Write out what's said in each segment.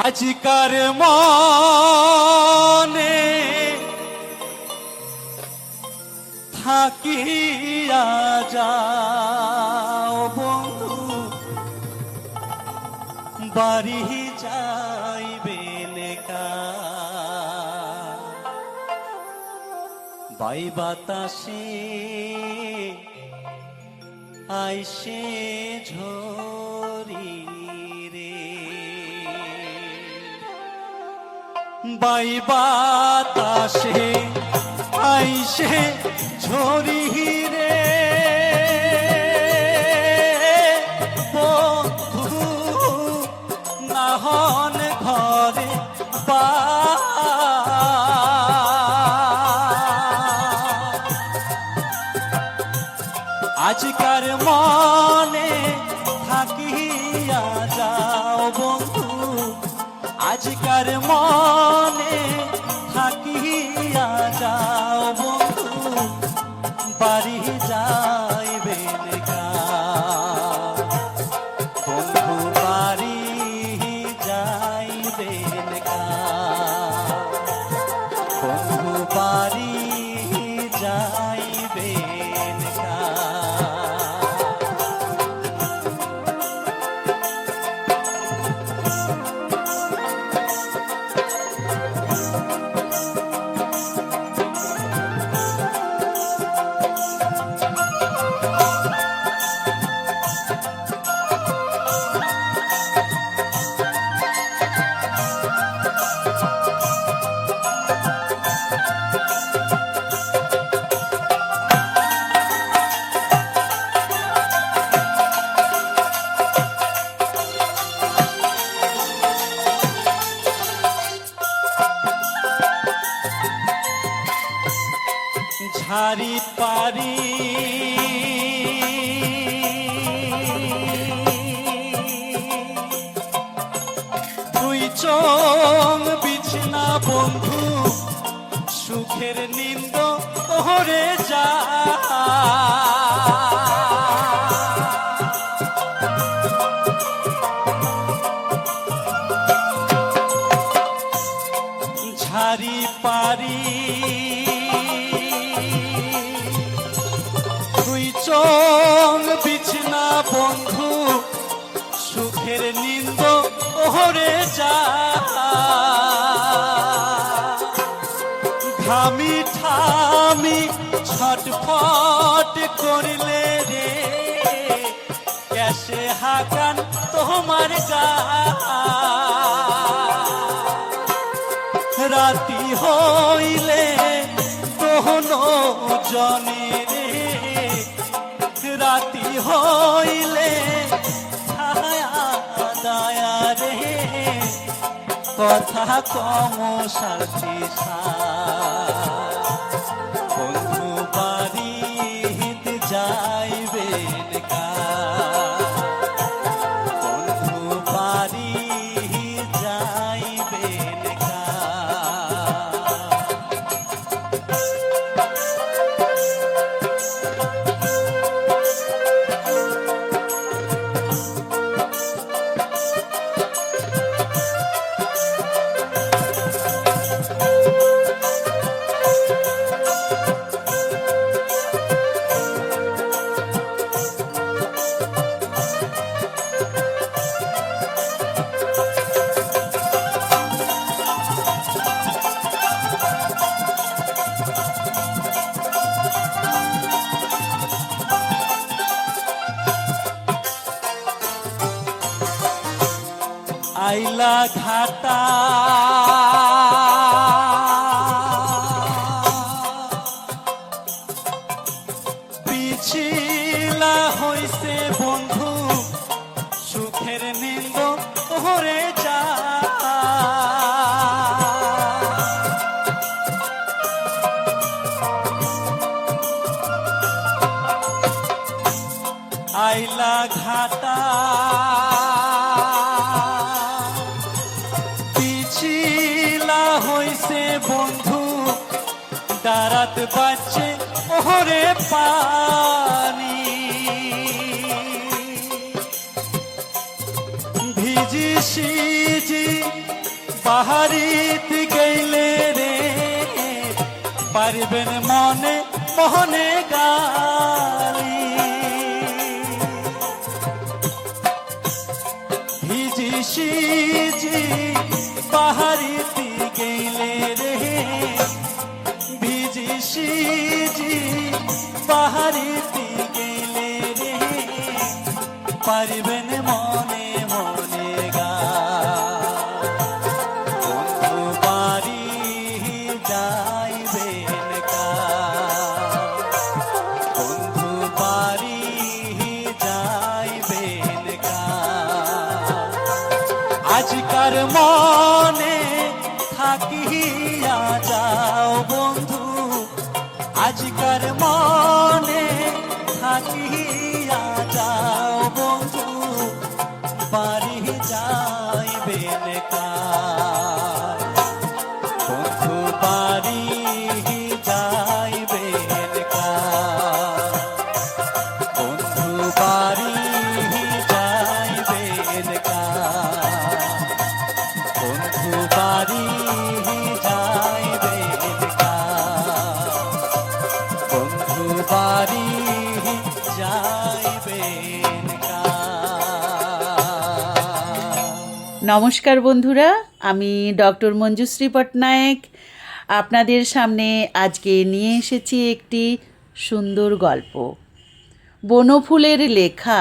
আজকার মনে থাকিয়া যাও বন্ধু, বাড়ি যাইবে লেখা বাই বাতাসে আইসে ঝরি রে, বাই বাতাসে আইসে ঝরি রে বন্ধু, নাহন ঘরে বা আজকার মনে থাকিয়া যাও বন্ধু, আজকার মনে থাকিয়া যাও বন্ধু, বাড়ি যাইবে লেখা বন্ধু, বাড়ি যাইবে লেখা বন্ধু, বাড়ি যাইবে লেখা। ঝাড়ি পারি তুই চোখ বিছনা বন্ধু, সুখের নিন্দ ওরে যা ঝাড়ি পারি চোখ বিছনা বন্ধু, সুখের নিন্দ ওরে যা ঘামি ঠামি ছটফট করলে রে, ক্যাসে হাকান তোমার গা রাতি হইলে দোহনো জনে রে, রাতি হইলে ছায়া দয়া রে, কথা কম সাথী বন্ধু, বাড়ি যাইবে লেখা বন্ধু, বাড়ি যাইবে লেখা। আইলা ঘাটা পিছিলা হইছে বন্ধু, সুখের নিন্দ ওরে যা আইলা ঘাটা হইছে বন্ধু, দাঁড়াত বাচ্চে ওরে পানি সিজি সিজি বাহারিত গেলে রে পারবেন মনে মনে গালি ভিজি সিজি বাহারিত গেলে রে ভিজি সিজি বাহারিত গেলে রে পারবেন মনে মনে গা বন্ধু বাড়ি যাইবেন কা বন্ধু বাড়ি যাইবেন কা আজকার মনে থাকিয়া যাও বন্ধু আজকার মনে থাকিয়া যাও বন্ধু বাড়ি যাইবেন কা বন্ধু বাড়ি যাইবেন কা বন্ধু বাড়ি যাইবেন কা বন্ধু বাড়ি যাইবেন কা বন্ধু বাড়ি যাইবেন কা। নমস্কার বন্ধুরা, আমি ডক্টর মঞ্জুশ্রী পটনায়ক আপনাদের সামনে আজকে নিয়ে এসেছি একটি সুন্দর গল্প। বনফুলের লেখা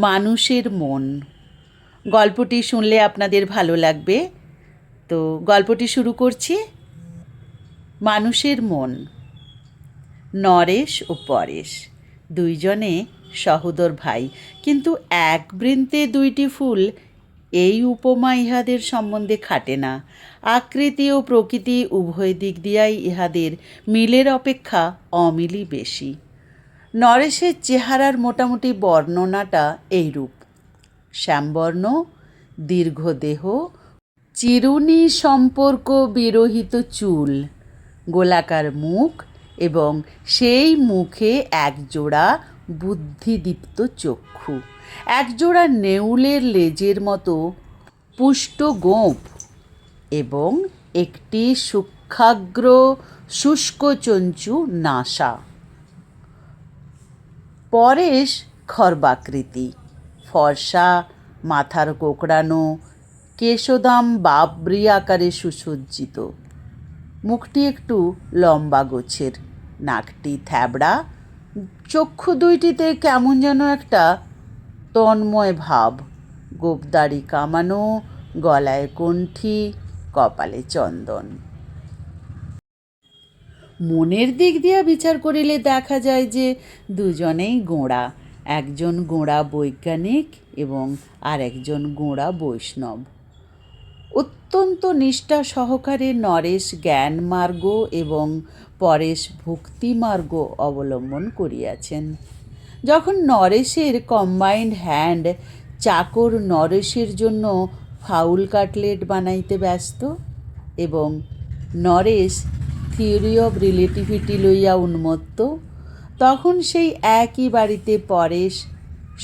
মানুষের মন। গল্পটি শুনলে আপনাদের ভালো লাগবে, তো গল্পটি শুরু করছি। মানুষের মন। নরেশ ও পরেশ দুইজনে সহোদর ভাই, কিন্তু এক বৃন্তে দুইটি ফুল, এই উপমা ইহাদের সম্বন্ধে খাটে না। আকৃতি ও প্রকৃতি উভয় দিক দিয়াই ইহাদের মিলের অপেক্ষা অমিলই বেশি। নরেশের চেহারার মোটামুটি বর্ণনাটা এইরূপ: শ্যামবর্ণ, দীর্ঘ দেহ, চিরুনি সম্পর্ক বিরহিত চুল, গোলাকার মুখ এবং সেই মুখে একজোড়া বুদ্ধিদীপ্ত চক্ষু, একজোড়া নেউলের লেজের মতো পুষ্ট গোঁফ এবং একটি সূক্ষ্মাগ্র শুষ্ক চঞ্চু নাসা। পরেশ খর্বাকৃতি, ফর্সা, মাথার কোকড়ানো, কেশোদাম বাবরি আকারে সুসজ্জিত, মুখটি একটু লম্বা গোছের, নাকটি থ্যাবড়া, চক্ষু দুইটিতে কেমন যেন একটা তন্ময় ভাব, গোঁফদাড়ি কামানো, গলায় কণ্ঠি, কপালে চন্দন। মনের দিক দিয়া বিচার করিলে দেখা যায় যে দুজনেই গোঁড়া, একজন গোঁড়া বৈজ্ঞানিক এবং আর একজন গোঁড়া বৈষ্ণব। অত্যন্ত নিষ্ঠা সহকারে নরেশ জ্ঞানমার্গ এবং পরেশ ভক্তিমার্গ অবলম্বন করিয়াছেন। যখন নরেশের কম্বাইন্ড হ্যান্ড চাকর নরেশের জন্য ফাউল কাটলেট বানাইতে ব্যস্ত এবং নরেশ থিওরি অব রিলেটিভিটি লইয়া উন্মত্ত, তখন সেই একই বাড়িতে পরেশ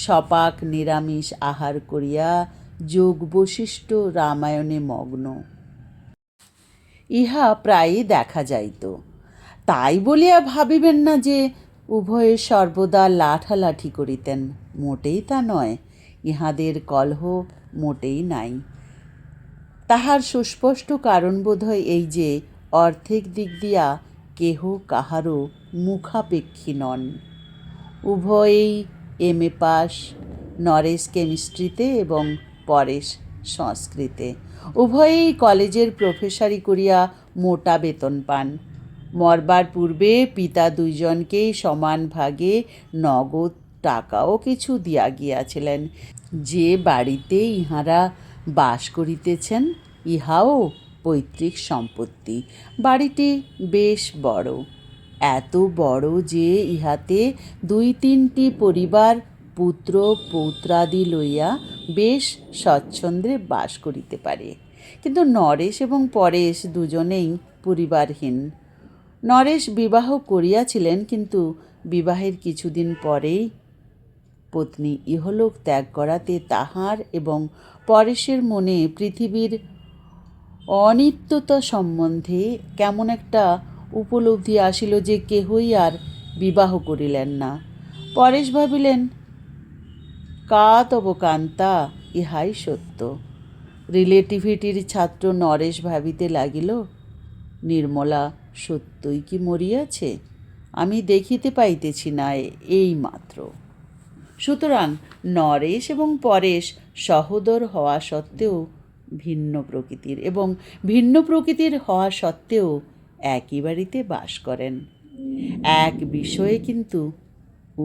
সপাক নিরামিষ আহার করিয়া যোগ বশিষ্ঠ রামায়ণে মগ্ন। ইহা প্রায়ই দেখা যাইত। তাই বলিয়া ভাবিবেন না যে উভয়ে সর্বদা লাঠালাঠি করিতেন, মোটেই তা নয়। ইহাদের কলহ মোটেই নাই। তাহার সুস্পষ্ট কারণ বোধহয় এই যে অর্থের দিক দিয়া কেহ কাহারও মুখাপেক্ষী নন। উভয়েই MA পাস, নরেশ কেমিস্ট্রিতে এবং পরেশ সংস্কৃতে। উভয়েই কলেজের প্রফেসরি করিয়া মোটা বেতন পান। মরবার পূর্বে পিতা দুইজনকেই সমান ভাগে নগদ টাকাও কিছু দিয়া গিয়াছিলেন। যে বাড়িতে ইহারা বাস করিতেছেন ইহাও পৈতৃক সম্পত্তি। বাড়িটি বেশ বড়, এত বড় যে ইহাতে 2-3টি পরিবার পুত্র পৌত্রাদি লইয়া বেশ স্বচ্ছন্দে বাস করিতে পারে। কিন্তু নরেশ এবং পরেশ দুজনেই পরিবারহীন। নরেশ বিবাহ করিয়াছিলেন, কিন্তু বিবাহের কিছুদিন পরেই পত্নী ইহলোক ত্যাগ করাতে তাহার এবং পরেশের মনে পৃথিবীর অনিত্যতা সম্বন্ধে কেমন একটা উপলব্ধি আসিল যে কেহই আর বিবাহ করিলেন না। পরেশ ভাবিলেন, কা তব কান্তা, ইহাই সত্য। রিলেটিভিটির ছাত্র নরেশ ভাবিতে লাগিল, নির্মলা সত্যই কি মরিয়াছে? আমি দেখিতে পাইতেছি না এই মাত্র। সুতরাং নরেশ এবং পরেশ সহোদর হওয়া সত্ত্বেও ভিন্ন প্রকৃতির, এবং ভিন্ন প্রকৃতির হওয়া সত্ত্বেও একই বাড়িতে বাস করেন। এক বিষয়ে কিন্তু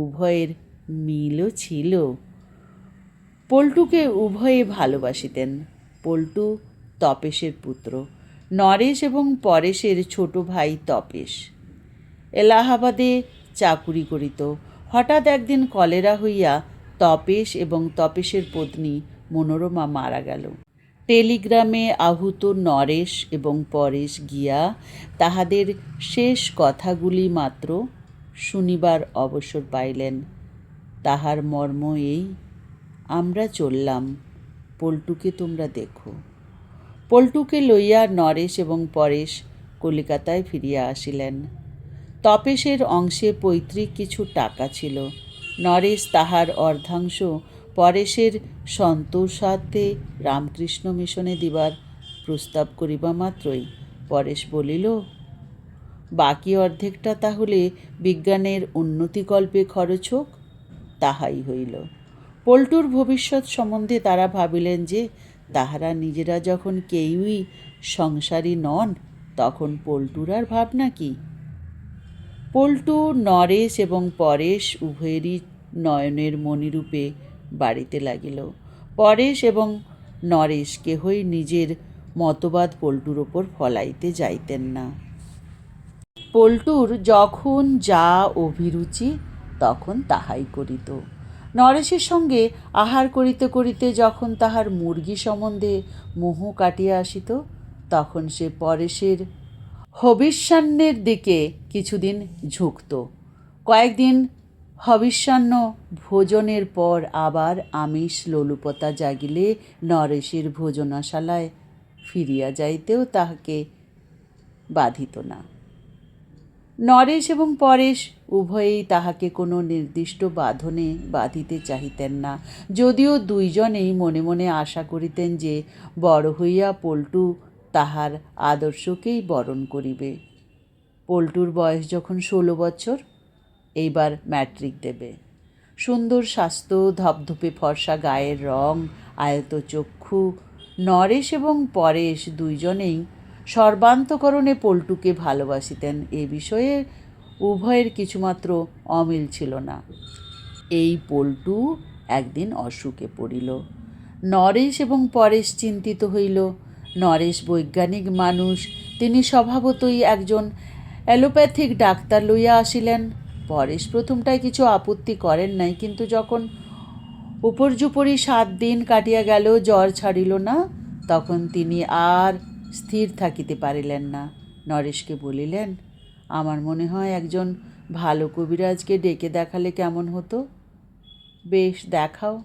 উভয়ের মিলও ছিল। পল্টুকে উভয়ে ভালোবাসিতেন। পল্টু তপেশের পুত্র, নরেশ এবং পরেশের ছোট ভাই তপেশ এলাহাবাদে চাকুরি করিত। হঠাৎ একদিন কলেরা হইয়া তপেশ এবং তপেশের পত্নী মনোরমা মারা গেল। টেলিগ্রামে আহুত নরেশ এবং পরেশ গিয়া তাহাদের শেষ কথাগুলি মাত্র শুনিবার অবসর পাইলেন। তাহার মর্ম এই, আমরা চললাম, পল্টুকে তোমরা দেখো। পল্টুকে লইয়া নরেশ এবং পরেশ কলিকাতায় ফিরিয়া আসিলেন। তপেশের অংশে পৈতৃক কিছু টাকা ছিল। নরেশ তাহার অর্ধাংশ পরেশের সন্তোষার্থে রামকৃষ্ণ মিশনে দিবার প্রস্তাব করিবা মাত্রই পরেশ বলিল, বাকি অর্ধেকটা তাহলে বিজ্ঞানের উন্নতিকল্পে খরচ হোক। তাহাই হইল। পল্টুর ভবিষ্যৎ সম্বন্ধে তারা ভাবিলেন যে তাহারা নিজেরা যখন কেউই সংসারী নন, তখন পল্টুর আর ভাবনা কি? পল্টু, নরেশ এবং পরেশ উভয়েরই নয়নের মণিরূপে বাড়িতে লাগিল। পরেশ এবং নরেশ কেহই নিজের মতবাদ পল্টুর ওপর ফলাইতে যাইতেন না। পল্টুর যখন যা অভিরুচি তখন তাহাই করিত। নরেশের সঙ্গে আহার করিতে করিতে যখন তাহার মুরগি সম্বন্ধে মোহ কাটিয়া আসিত, তখন সে পরেশের হবিষ্যান্নের দিকে কিছুদিন ঝুঁকত। কয়েকদিন হবিষ্যান্ন ভোজনের পর আবার আমিষ লোলুপতা জাগিলে নরেশের ভোজনশালায় ফিরিয়া যাইতেও তাহাকে বাধিত না। নরেশ এবং পরেশ উভয়েই তাহাকে কোনো নির্দিষ্ট বাঁধনে বাঁধিতে চাহিতেন না, যদিও দুইজনেই মনে মনে আশা করিতেন যে বড় হইয়া পল্টু তাহার আদর্শকেই বরণ করিবে। পল্টুর বয়স যখন 16 বছর, এইবার ম্যাট্রিক দেবে। সুন্দর স্বাস্থ্য, ধপধপে ফর্সা গায়ের রং, আয়তচক্ষু। নরেশ এবং পরেশ দুইজনেই সর্বান্তকরণে পল্টুকে ভালোবাসিতেন। এ বিষয়ে উভয়ের কিছুমাত্র অমিল ছিল না। এই পল্টু একদিন অসুখে পড়িল। নরেশ এবং পরেশ চিন্তিত হইল। নরেশ বৈজ্ঞানিক মানুষ, তিনি স্বভাবতই একজন অ্যালোপ্যাথিক ডাক্তার লইয়া আসিলেন। পরেশ প্রথমটায় কিছু আপত্তি করেন নাই, কিন্তু যখন উপর্যুপরি 7 দিন কাটিয়া গেল, জ্বর ছাড়িল না, তখন তিনি আর স্থির থাকিতে পারিলেন না। নরেশকে বলিলেন, আমার মনে হয় একজন ভালো কবিরাজকে ডেকে দেখালে কেমন হতো। বেশ, দেখাও।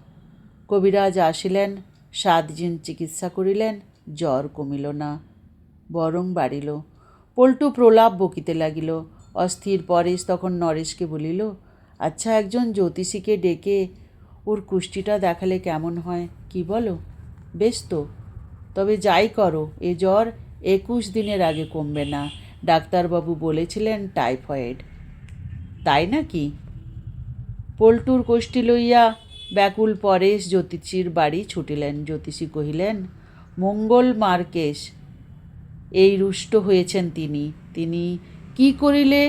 কবিরাজ আসিলেন, 7 দিন চিকিৎসা করিলেন, জ্বর কমিল না, বরং বাড়িল। পল্টু প্রলাপ বকিতে লাগিল। অস্থির পরেশ তখন নরেশকে বলিল, আচ্ছা, একজন জ্যোতিষীকে ডেকে ওর কুষ্টিটা দেখালে কেমন হয়, কি বলো? বেশ তো, তবে যাই করো, এ জ্বর 21 দিনের আগে কমবে না। ডাক্তারবাবু বলেছিলেন টাইফয়েড। তাই নাকি? পল্টুর কোষ্ঠী লইয়া ব্যাকুল পরেশ জ্যোতিষীর বাড়ি ছুটিলেন। জ্যোতিষী কহিলেন, মঙ্গল মার্কেশ এই রুষ্ট হয়েছেন। তিনি কি করিলে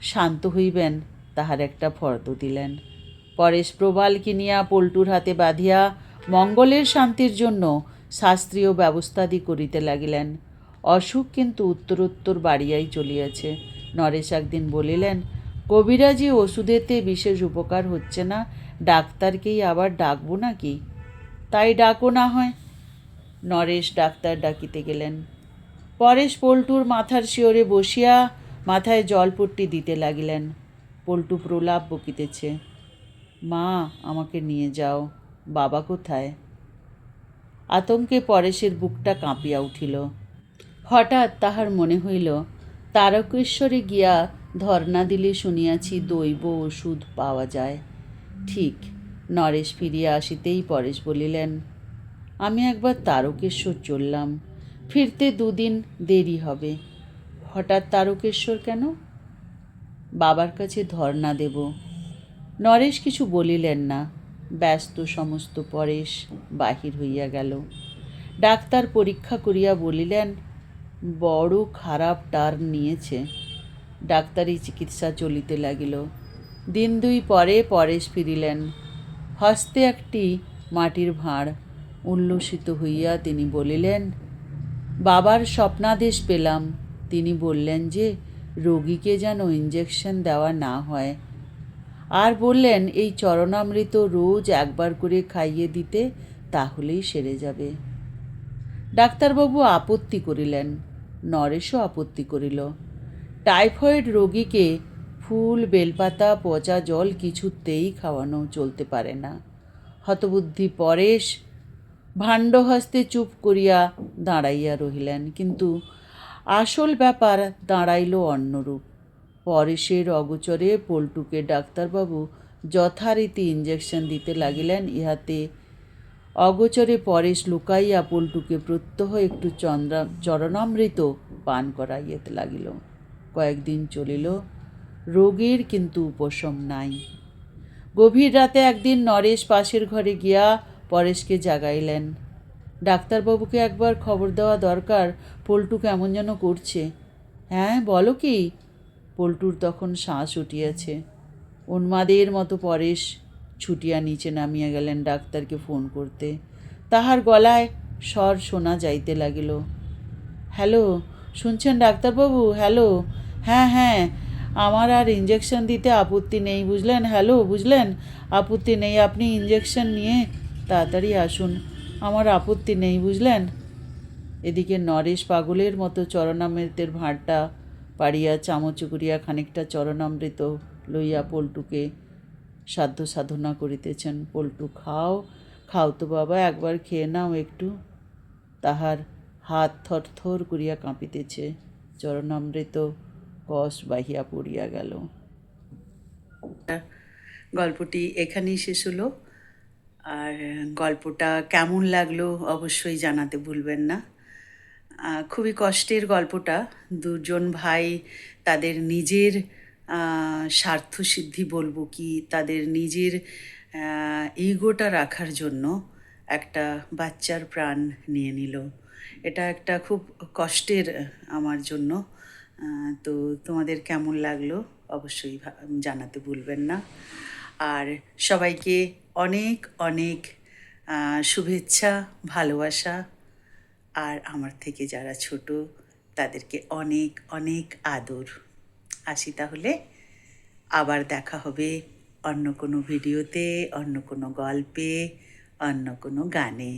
শান্ত হইবেন তাহার একটা ফর্দ দিলেন। পরেশ প্রবাল কিনিয়া পল্টুর হাতে বাঁধিয়া মঙ্গলের শান্তির জন্য শাস্ত্রীয় ব্যবস্থাদি করিতে লাগিলেন। অসুখ কিন্তু উত্তরোত্তর বাড়িয়াই চলিয়াছে। নরেশ একদিন বলিলেন, কবিরাজি ওষুধেতে বিশেষ উপকার হচ্ছে না, ডাক্তারকেই আবার ডাকবো নাকি? তাই ডাকো না হয়। নরেশ ডাক্তার ডাকিতে গেলেন। পরেশ পল্টুর মাথার শিওরে বসিয়া মাথায় জলপট্টি দিতে লাগিলেন। পল্টু প্রলাপ বকিতেছে। মা, আমাকে নিয়ে যাও। বাবা কোথায়? আতঙ্কে পরেশের বুকটা কাঁপিয়া উঠিল। হঠাৎ তাহার মনে হইল, তারকেশ্বরে গিয়া ধর্না দিলে শুনিয়াছি দৈব ওষুধ পাওয়া যায়। ঠিক। নরেশ ফিরিয়া আসিতেই পরেশ বলিলেন, আমি একবার তারকেশ্বর চললাম, ফিরতে 2 দিন দেরি হবে। হঠাৎ তারকেশ্বর কেন? বাবার কাছে ধর্না দেব। নরেশ কিছু বলিলেন না। ব্যস্ত সমস্ত পরেশ বাহির হইয়া গেল। ডাক্তার পরীক্ষা করিয়া বলিলেন, বড় খারাপ টার্ন নিয়েছে। ডাক্তারি চিকিৎসা চলিতে লাগিল। 1 দিন পরে পরেশ ফিরিলেন, হস্তে একটি মাটির ভাঁড়। উল্লসিত হইয়া তিনি বলিলেন, বাবার স্বপ্নাদেশ পেলাম। তিনি বললেন যে রোগীকে যেন ইঞ্জেকশন দেওয়া না হয়, আর বললেন এই চরণামৃত রোজ 1 বার করে খাইয়ে দিতে, তাহলেই সেরে যাবে। ডাক্তারবাবু আপত্তি করিলেন, নরেশও আপত্তি করিল। টাইফয়েড রোগীকে ফুল, বেলপাতা, পচা জল কিছুতেই খাওয়ানো চলতে পারে না। হতবুদ্ধি পরেশ ভাণ্ডহস্তে চুপ করিয়া দাঁড়াইয়া রহিলেন। কিন্তু আসল ব্যাপার দাঁড়াইল অন্যরূপ। পরেশের অগোচরে পল্টুকে ডাক্তারবাবু যথারীতি ইঞ্জেকশন দিতে লাগিলেন। ইহাতে অগোচরে পরেশ লুকাইয়া পল্টুকে প্রত্যহ একটু চরণামৃত পান করাইতে লাগিল। কয়েকদিন চলিল, রোগীর কিন্তু উপশম নাই। গভীর রাতে একদিন নরেশ পাশের ঘরে গিয়া পরেশকে জাগাইলেন। ডাক্তারবাবুকে একবার খবর দেওয়া দরকার, পল্টু কেমন যেন করছে। হ্যাঁ, বলো কি? পল্টুর তখন শ্বাস উঠিয়াছে। উন্মাদের মতো পরেশ ছুটিয়া নিচে নামিয়া গেলেন ডাক্তারকে ফোন করতে। তাহার গলায় স্বর শোনা যাইতে লাগিল, হ্যালো, শুনছেন ডাক্তারবাবু? হ্যালো, হ্যাঁ হ্যাঁ, আমার আর ইঞ্জেকশন দিতে আপত্তি নেই, বুঝলেন? হ্যালো, বুঝলেন? আপত্তি নেই, আপনি ইঞ্জেকশন নিয়ে তাড়াতাড়ি আসুন, আমার আপত্তি নেই, বুঝলেন? এদিকে নরেশ পাগলের মতো চরণামৃতের ভাঁড়টা পাড়িয়া চামচ করিয়া খানিকটা চরণামৃত লইয়া পল্টুকে সাধ্য সাধনা করিতেছেন। পল্টু, খাও, খাও তো বাবা, একবার খেয়ে নাও একটু। তাহার হাত থরথর করিয়া কাঁপিতেছে। চরণামৃত কষ বাহিয়া পড়িয়া গেল। গল্পটি এখানেই শেষ হলো। আর গল্পটা কেমন লাগলো অবশ্যই জানাতে ভুলবেন না। খুবই কষ্টের গল্পটা। 2 জন ভাই তাদের নিজের স্বার্থসিদ্ধি বলবো কি, তাদের নিজের ইগোটা রাখার জন্য একটা বাচ্চার প্রাণ নিয়ে নিল। এটা একটা খুব কষ্টের আমার জন্য। তো তোমাদের কেমন লাগলো অবশ্যই জানাতে ভুলবেন না। আর সবাইকে অনেক অনেক শুভেচ্ছা, ভালোবাসা। আর আমার থেকে যারা ছোট তাদেরকে অনেক অনেক আদর। আসি তাহলে, আবার দেখা হবে অন্য কোনো ভিডিওতে, অন্য কোনো গল্পে, অন্য কোনো গানে।